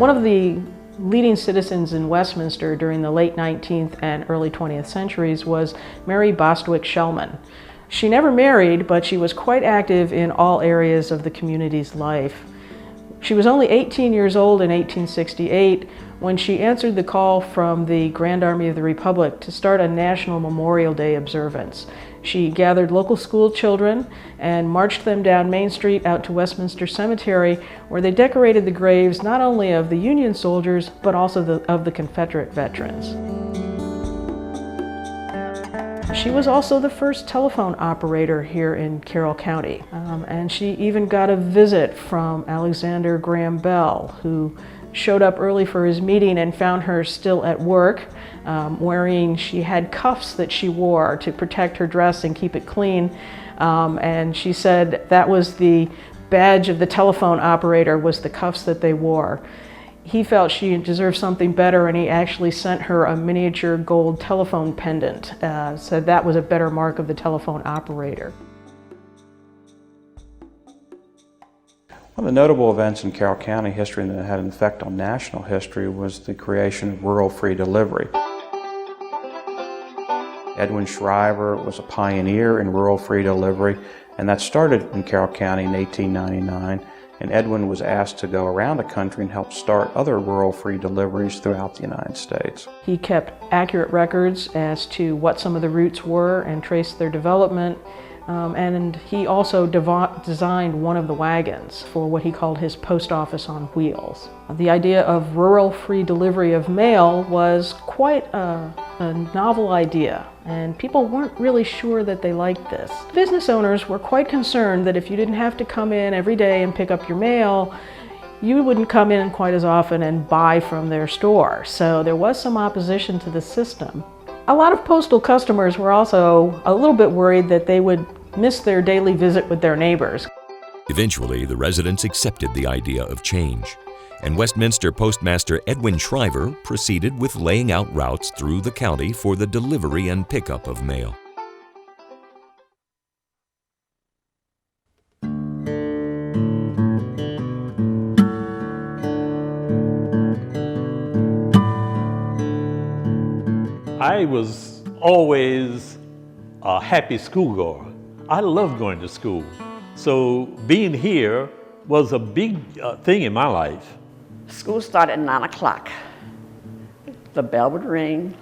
One of the leading citizens in Westminster during the late 19th and early 20th centuries was Mary Bostwick Shellman. She never married, but she was quite active in all areas of the community's life. She was only 18 years old in 1868 when she answered the call from the Grand Army of the Republic to start a National Memorial Day observance. She gathered local school children and marched them down Main Street out to Westminster Cemetery, where they decorated the graves not only of the Union soldiers, but also of the Confederate veterans. She was also the first telephone operator here in Carroll County, and she even got a visit from Alexander Graham Bell, who showed up early for his meeting and found her still at work, she had cuffs that she wore to protect her dress and keep it clean, and she said that was the badge of the telephone operator, was the cuffs that they wore. He felt she deserved something better, and he actually sent her a miniature gold telephone pendant, said that was a better mark of the telephone operator. One of the notable events in Carroll County history that had an effect on national history was the creation of rural free delivery. Edwin Shriver was a pioneer in rural free delivery, and that started in Carroll County in 1899, and Edwin was asked to go around the country and help start other rural free deliveries throughout the United States. He kept accurate records as to what some of the routes were and traced their development. And he also designed one of the wagons for what he called his post office on wheels. The idea of rural free delivery of mail was quite a novel idea, and people weren't really sure that they liked this. Business owners were quite concerned that if you didn't have to come in every day and pick up your mail, you wouldn't come in quite as often and buy from their store. So there was some opposition to the system. A lot of postal customers were also a little bit worried that they would miss their daily visit with their neighbors. Eventually, the residents accepted the idea of change, and Westminster Postmaster Edwin Shriver proceeded with laying out routes through the county for the delivery and pickup of mail. I was always a happy schoolgoer. I loved going to school. So being here was a big thing in my life. School started at 9 o'clock. The bell would ring,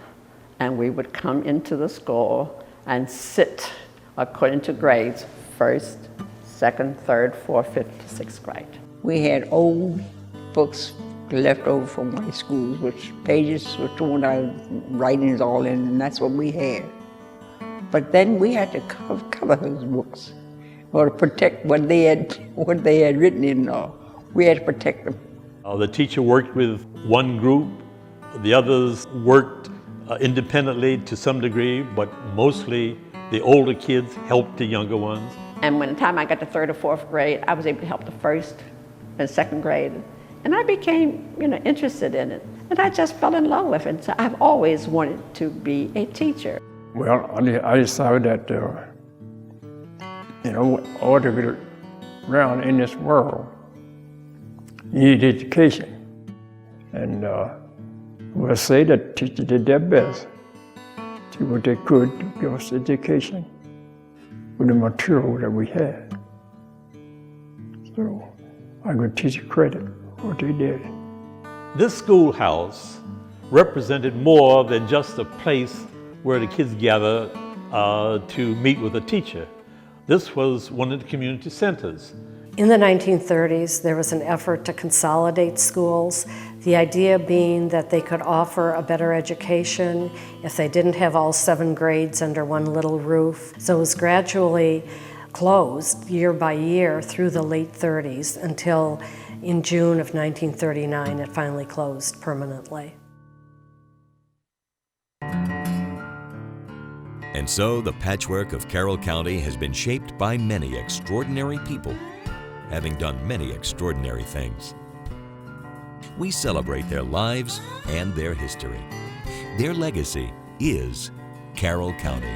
and we would come into the school and sit according to grades, first, second, third, fourth, fifth, sixth grade. We had old books left over from my schools, which pages were torn out, writings all in, and that's what we had. But then we had to cover those books, or to protect what they had written in. We had to protect them. The teacher worked with one group. The others worked independently to some degree, but mostly the older kids helped the younger ones. And when the time I got to third or fourth grade, I was able to help the first and second grade. And I became, interested in it. And I just fell in love with it. So I've always wanted to be a teacher. Well, I decided that, in order to get around in this world, you need education. And we'll say that teachers did their best to do what they could to give us education with the material that we had. So I give teachers credit for what they did. This schoolhouse represented more than just a place where the kids gather to meet with a teacher. This was one of the community centers. In the 1930s, there was an effort to consolidate schools, the idea being that they could offer a better education if they didn't have all 7 grades under one little roof. So it was gradually closed year by year through the late 30s until in June of 1939 it finally closed permanently. And so the patchwork of Carroll County has been shaped by many extraordinary people, having done many extraordinary things. We celebrate their lives and their history. Their legacy is Carroll County.